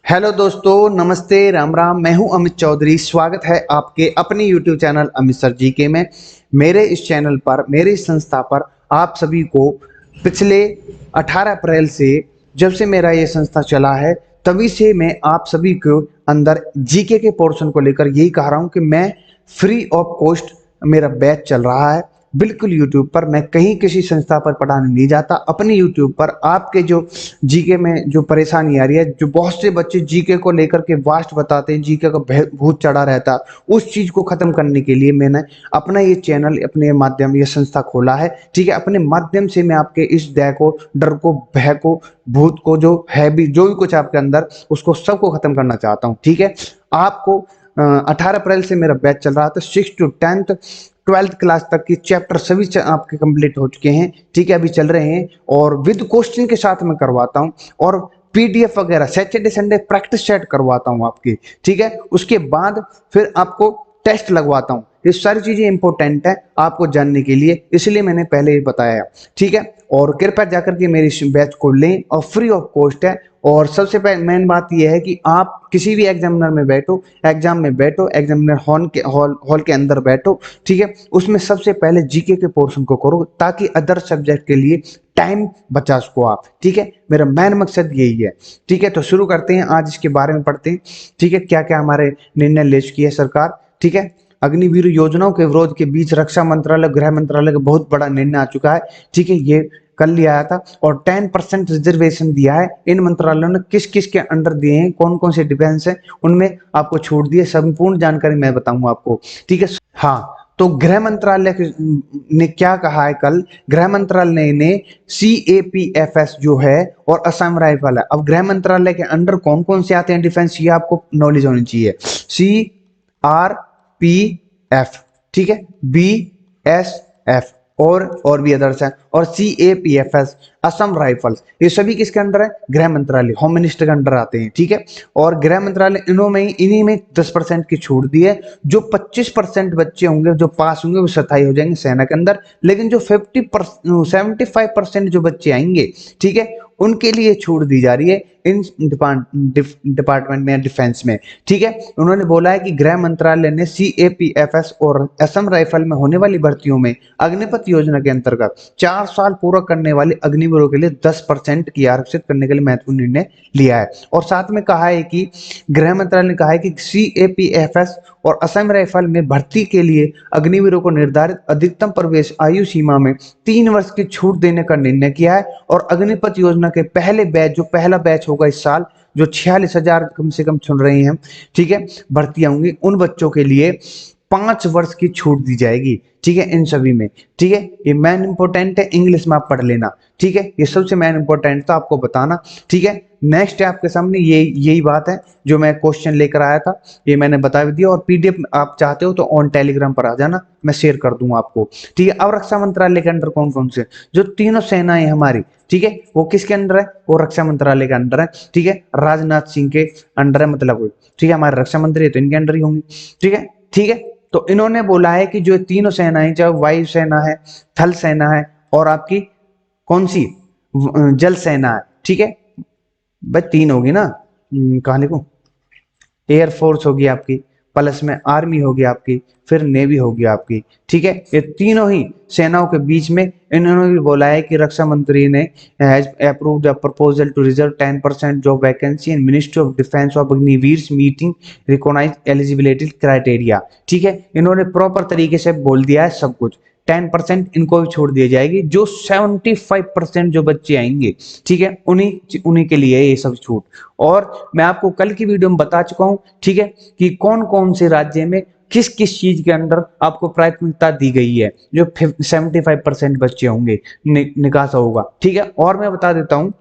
Hello दोस्तों, नमस्ते, राम राम। मैं हूं अमित चौधरी। स्वागत है आपके अपने यूट्यूब चैनल अमित सर जी के में। मेरे इस चैनल पर, मेरी संस्था पर आप सभी को पिछले 18 अप्रैल से, जब से मेरा ये संस्था चला है, तभी से मैं आप सभी को अंदर जीके के पोर्शन को लेकर यही कह रहा हूं कि मैं फ्री ऑफ कॉस्ट मेरा बैच चल रहा है, बिल्कुल यूट्यूब पर। मैं कहीं किसी संस्था पर पढ़ाने नहीं जाता, अपने यूट्यूब पर आपके जो जीके में जो परेशानी आ रही है, जो बहुत से बच्चे जीके को लेकर के वास्ट बताते हैं, जीके का भूत चढ़ा रहता है, उस चीज को खत्म करने के लिए मैंने अपना ये चैनल, अपने माध्यम, ये संस्था खोला है। ठीक है, अपने माध्यम से मैं आपके इस दया को, डर को, भय को, भूत को, जो है भी, जो भी कुछ आपके अंदर, उसको सबको खत्म करना चाहता हूँ। ठीक है, आपको 18 अप्रैल से मेरा बैच चल रहा था। 6 to 10th 12th क्लास तक की चैप्टर सभी आपके कंप्लीट हो चुके हैं। ठीक है, अभी चल रहे हैं और विद क्वेश्चन के साथ मैं करवाता हूं, और पीडीएफ वगैरह सैटरडे संडे प्रैक्टिस सेट करवाता हूं आपकी। ठीक है, उसके बाद फिर आपको टेस्ट लगवाता हूं। ये सारी चीजें इंपॉर्टेंट है आपको जानने के लिए, इसलिए मैंने पहले ही बताया। ठीक है, और कृपया जाकर के मेरी बैच को लें, और फ्री ऑफ कॉस्ट है। और सबसे मेन बात यह है कि आप किसी भी एग्जामिनर में बैठो, एग्जाम में बैठो, एग्जामिनर हॉल के अंदर बैठो। ठीक है, उसमें सबसे पहले जीके के पोर्शन को करो, ताकि अदर सब्जेक्ट के लिए टाइम बचा सको आप। ठीक है, मेरा मेन मकसद यही है। ठीक है, तो शुरू करते हैं, आज इसके बारे में पढ़ते हैं। ठीक है, क्या क्या हमारे निर्णय ले चुकी है सरकार। ठीक है, अग्निवीर योजनाओं के विरोध के बीच रक्षा मंत्रालय, गृह मंत्रालय का बहुत बड़ा निर्णय आ चुका है। ठीक है, ये कल लिया आया था, और 10% रिजर्वेशन दिया है। इन मंत्रालयों ने किस किस के अंडर दिए हैं, कौन कौन से डिफेंस है, उनमें आपको छूट दी है। संपूर्ण जानकारी मैं बताऊंगा आपको। ठीक है, हाँ, तो गृह मंत्रालय ने क्या कहा है कल। गृह मंत्रालय ने CAPFS जो है, और असम राइफल है। अब गृह मंत्रालय के अंडर कौन कौन से आते हैं डिफेंस, ये आपको नॉलेज होनी चाहिए। CRPF, ठीक है, BSF, और भी अदर्स हैं, और CAPFS, असम राइफल्स, ये सभी किसके अंडर है? गृह मंत्रालय, होम मिनिस्टर के अंडर आते हैं। ठीक है, और गृह मंत्रालय इन्हीं में 10% की छूट दी है। जो 25% बच्चे होंगे जो पास होंगे, वो स्थायी हो जाएंगे सेना के अंदर। लेकिन जो 75% जो बच्चे आएंगे, ठीक है, उनके लिए छूट दी जा रही है इन डिपार्टमेंट में, डिफेंस में। ठीक है, उन्होंने बोला है कि गृह मंत्रालय ने CAPFS और असम राइफल में होने वाली भर्तियों में अग्निपथ योजना के अंतर्गत 4 साल पूरा करने वाले अग्निवीरों के लिए 10% की आरक्षित करने के लिए महत्वपूर्ण निर्णय लिया है। और साथ में कहा है कि गृह मंत्रालय ने कहा है कि CAPFS और असम राइफल में भर्ती के लिए अग्निवीरों को निर्धारित अधिकतम प्रवेश आयु सीमा में 3 वर्ष की छूट देने का निर्णय किया है। और अग्निपथ योजना के पहले बैच, जो पहला बैच होगा इस साल, जो 46,000 कम से कम सुन रहे हैं हम, ठीक है, भर्तियां होंगी, उन बच्चों के लिए 5 वर्ष की छूट दी जाएगी। ठीक है, इन सभी में। ठीक है, ये मेन इंपॉर्टेंट है, इंग्लिश में आप पढ़ लेना। ठीक है, ये सबसे मेन इंपॉर्टेंट था आपको बताना। ठीक है, नेक्स्ट है आपके सामने यही बात है जो मैं क्वेश्चन लेकर आया था, ये मैंने बता भी दिया। और पीडीएफ आप चाहते हो तो ऑन टेलीग्राम पर आ जाना, मैं शेयर कर दूंगा आपको। ठीक है, अब रक्षा मंत्रालय के अंदर कौन कौन से, जो तीनों सेनाएं हमारी, ठीक है, वो किसके अंदर है? वो रक्षा मंत्रालय के अंदर है। ठीक है, राजनाथ सिंह के अंडर है, मतलब। ठीक है, हमारे रक्षा मंत्री है तो इनके अंडर ही होंगे। ठीक है, ठीक है, तो इन्होंने बोला है कि जो तीनों सेनाएं, चाहे वायु सेना है, थल सेना है, और आपकी कौन सी, जल सेना है। ठीक है भाई, 3 होगी ना, कहां लिखूं, एयरफोर्स होगी आपकी, प्लस में आर्मी होगी आपकी, फिर नेवी होगी आपकी। ठीक है, ये तीनों ही सेनाओं के बीच में इन्होंने भी बोला है कि रक्षा मंत्री ने has approved a proposal to reserve 10% job vacancy in ministry of defence of Agniveer meeting recognise eligibility criteria. ठीक है, इन्होंने प्रॉपर तरीके से बोल दिया है सब कुछ। 10% इनको भी छोड़ दी जाएगी, जो 75% जो बच्चे आएंगे, ठीक है, उन्हीं उन्हीं के लिए ये सब छूट। और मैं आपको कल की वीडियो में बता चुका हूं, ठीक है, कि कौन कौन से राज्य में किस किस चीज के अंदर आपको प्राथमिकता दी गई है, जो 75% बच्चे होंगे, निकास होगा। ठीक है, और मैं बता देता हूं,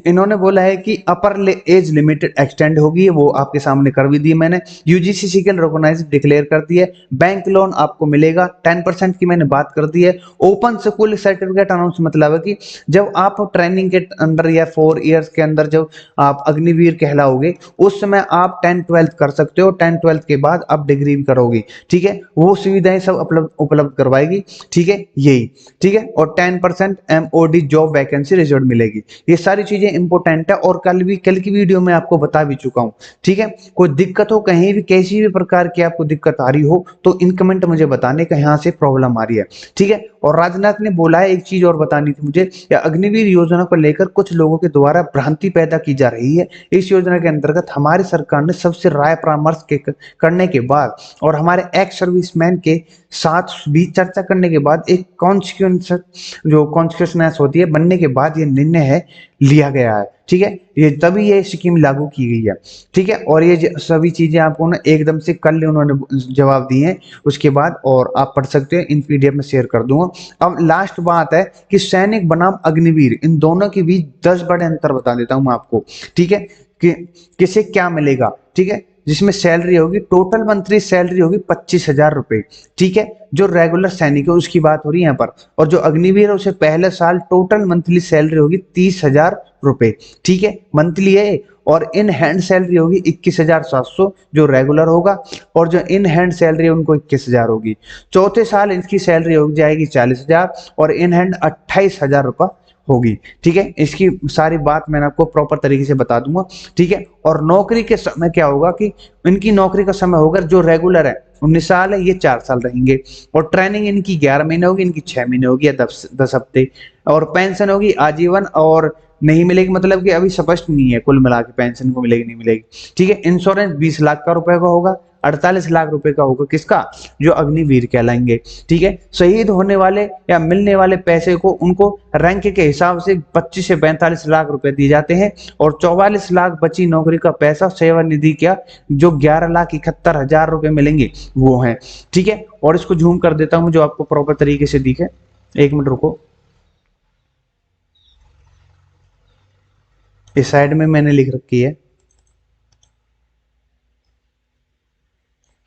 इन्होंने बोला है कि अपर एज लिमिटेड एक्सटेंड होगी, वो आपके सामने कर भी दी मैंने। यूजीसी के रिकॉग्नाइज डिक्लेयर कर दी है। बैंक लोन आपको मिलेगा, 10% की मैंने बात कर दी है। ओपन स्कूल सर्टिफिकेट अनाउंस, मतलब है कि जब आप ट्रेनिंग के अंदर या 4 इयर्स के अंदर जब आप अग्निवीर कहलाओगे, उस समय आप 10th-12th कर सकते हो। 10th-12th के बाद आप डिग्री भी करोगे। ठीक है, वो सुविधाएं सब उपलब्ध करवाएगी। ठीक है, यही। ठीक है, और 10% MOD जॉब वैकेंसी रिजर्व मिलेगी। ये सारी चीजें इंपॉर्टेंट है और कल की वीडियो में आपको बता भी चुका हूँ। ठीक है, कोई दिक्कत हो कहीं भी, कैसी भी प्रकार की आपको दिक्कत आ रही हो तो इन कमेंट मुझे बताने का यहाँ से प्रॉब्लम आ रही है। ठीक है, और राजनाथ ने बोला है एक चीज और बतानी थी मुझे, या अग्निवीर योजना को लेकर कुछ लोगों के द्वारा भ्रांति पैदा की जा रही है। इस योजना के अंतर्गत हमारी सरकार ने सबसे राय परामर्श करने के बाद और हमारे एक्स सर्विसमैन के साथ भी चर्चा करने के बाद एक कॉन्सिक्वेंस जो कॉन्सिक्वेंस होती है बनने के बाद ये निर्णय है लिया गया है। ठीक है, ये तभी ये स्कीम लागू की गई है। ठीक है, और ये सभी चीजें आपको ना एकदम से कल उन्होंने जवाब दिए हैं उसके बाद, और आप पढ़ सकते हैं, इन पीडीएफ में शेयर कर दूंगा। अब लास्ट बात है कि सैनिक बनाम अग्निवीर, इन दोनों के बीच 10 बड़े अंतर बता देता हूं मैं आपको। ठीक है, कि किसे क्या मिलेगा। ठीक है, जिसमें सैलरी होगी, टोटल मंथली सैलरी होगी 25,000 रुपए। ठीक है, जो रेगुलर सैनिक है उसकी बात हो रही है यहाँ पर, और जो अग्निवीर है उसे पहले साल टोटल मंथली सैलरी होगी 30,000 रुपए। ठीक है, मंथली है। और इन हैंड सैलरी होगी 21,700 जो रेगुलर होगा, और जो इन हैंड सैलरी है उनको 21,000 होगी। चौथे साल इनकी सैलरी हो जाएगी 40,000 और इन हैंड 28,000 रुपये होगी। ठीक है, इसकी सारी बात मैंने आपको प्रॉपर तरीके से बता दूंगा। ठीक है, और नौकरी के समय क्या होगा कि इनकी नौकरी का समय होगा, जो रेगुलर है 19 साल है, ये 4 साल रहेंगे, और ट्रेनिंग इनकी 11 महीने होगी, इनकी 6 महीने होगी या 10 हफ्ते, और पेंशन होगी आजीवन और नहीं मिलेगी, मतलब कि अभी स्पष्ट नहीं है कुल मिला के पेंशन को मिलेगी नहीं मिलेगी। ठीक है, इंश्योरेंस 20 लाख का रुपए का होगा, 48 लाख रुपए का होगा, किसका, जो अग्निवीर कहलाएंगे। ठीक है, शहीद होने वाले या मिलने वाले पैसे को उनको रैंक के हिसाब से 25 से 45 लाख रुपए दिए जाते हैं, और 44 लाख बची नौकरी का पैसा सेवानिधि क्या, जो 11,71,000 रुपए मिलेंगे वो है। ठीक है, और इसको झूम कर देता हूं जो आपको प्रॉपर तरीके से दिखे, 1 मिनट रुको। इस साइड में मैंने लिख रखी है,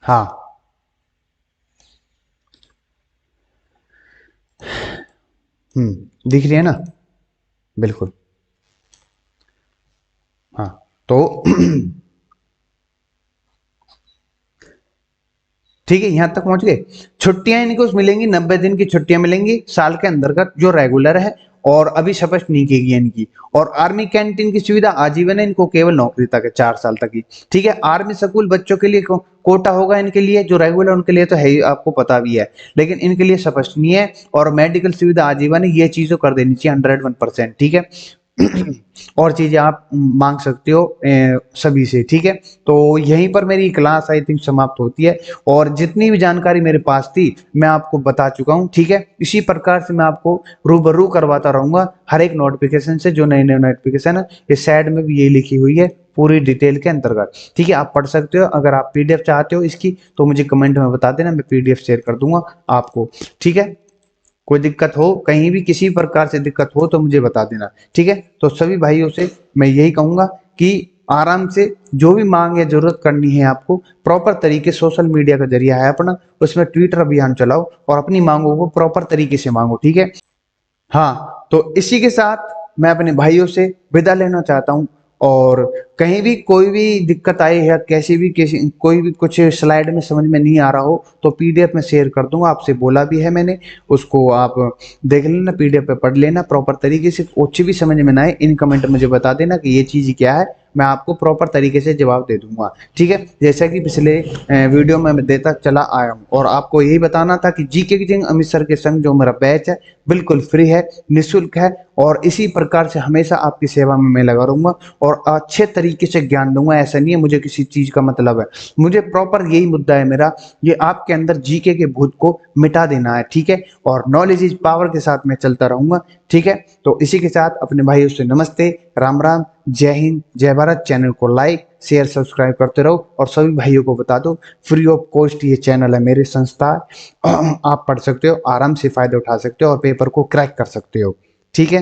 हाँ। दिख रही है ना, बिल्कुल। हाँ, तो ठीक है, यहां तक पहुंच गए। छुट्टियां इनको मिलेंगी, 90 दिन की छुट्टियां मिलेंगी साल के अंतर्गत, जो रेगुलर है और अभी स्पष्ट नहीं की गई इनकी। और आर्मी कैंटीन की सुविधा आजीवन है, इनको केवल नौकरी तक है, 4 साल तक ही। ठीक है, आर्मी स्कूल बच्चों के लिए कोटा होगा इनके लिए, जो रेगुलर उनके लिए तो है ही, आपको पता भी है, लेकिन इनके लिए स्पष्ट नहीं है। और मेडिकल सुविधा आजीवन है, ये चीजों कर देनी चाहिए 101%। ठीक है, और चीजें आप मांग सकते हो सभी से। ठीक है, तो यहीं पर मेरी क्लास आई थिंक समाप्त होती है, और जितनी भी जानकारी मेरे पास थी मैं आपको बता चुका हूं। ठीक है, इसी प्रकार से मैं आपको रूबरू करवाता रहूंगा हर एक नोटिफिकेशन से, जो नए नए नोटिफिकेशन है, इस साइड में भी ये लिखी हुई है पूरी डिटेल के अंतर्गत। ठीक है, आप पढ़ सकते हो। अगर आप पीडीएफ चाहते हो इसकी तो मुझे कमेंट में बता देना, मैं पीडीएफ शेयर कर दूंगा आपको। ठीक है, कोई दिक्कत हो कहीं भी, किसी प्रकार से दिक्कत हो तो मुझे बता देना। ठीक है, तो सभी भाइयों से मैं यही कहूंगा कि आराम से जो भी मांग या जरूरत करनी है आपको, प्रॉपर तरीके, सोशल मीडिया का जरिया है अपना, उसमें ट्विटर अभियान चलाओ और अपनी मांगों को प्रॉपर तरीके से मांगो। ठीक है, हाँ, तो इसी के साथ मैं अपने भाइयों से विदा लेना चाहता हूँ। और कहीं भी कोई भी दिक्कत आई है, कैसी भी कोई भी कुछ स्लाइड में समझ में नहीं आ रहा हो तो पीडीएफ में शेयर कर दूंगा, आपसे बोला भी है मैंने, उसको आप देख लेना, पीडीएफ पे पढ़ लेना प्रॉपर तरीके से। कुछ भी समझ में ना आए इन कमेंट मुझे बता देना कि ये चीज क्या है, मैं आपको प्रॉपर तरीके से जवाब दे दूंगा। ठीक है, जैसा कि पिछले वीडियो में मैं देता चला आया हूँ। और आपको यही बताना था कि जीके किंग अमित सर के संग जो मेरा बैच है बिल्कुल फ्री है, निःशुल्क है, और इसी प्रकार से हमेशा आपकी सेवा में मैं लगा रहूंगा और अच्छे तरीके से ज्ञान दूंगा। ऐसा नहीं है मुझे किसी चीज का मतलब है, मुझे प्रॉपर यही मुद्दा है मेरा, ये आपके अंदर जीके के भूत को मिटा देना है। ठीक है, और नॉलेज इज पावर के साथ मैं चलता रहूंगा। ठीक है, तो इसी के साथ अपने भाइयों से नमस्ते, राम राम, जय हिंद, जय भारत। चैनल को लाइक शेयर सब्सक्राइब करते रहो, और सभी भाइयों को बता दो फ्री ऑफ कॉस्ट ये चैनल है, मेरी संस्था है, आप पढ़ सकते हो, आराम से फायदा उठा सकते हो और पेपर को क्रैक कर सकते हो। ठीक है।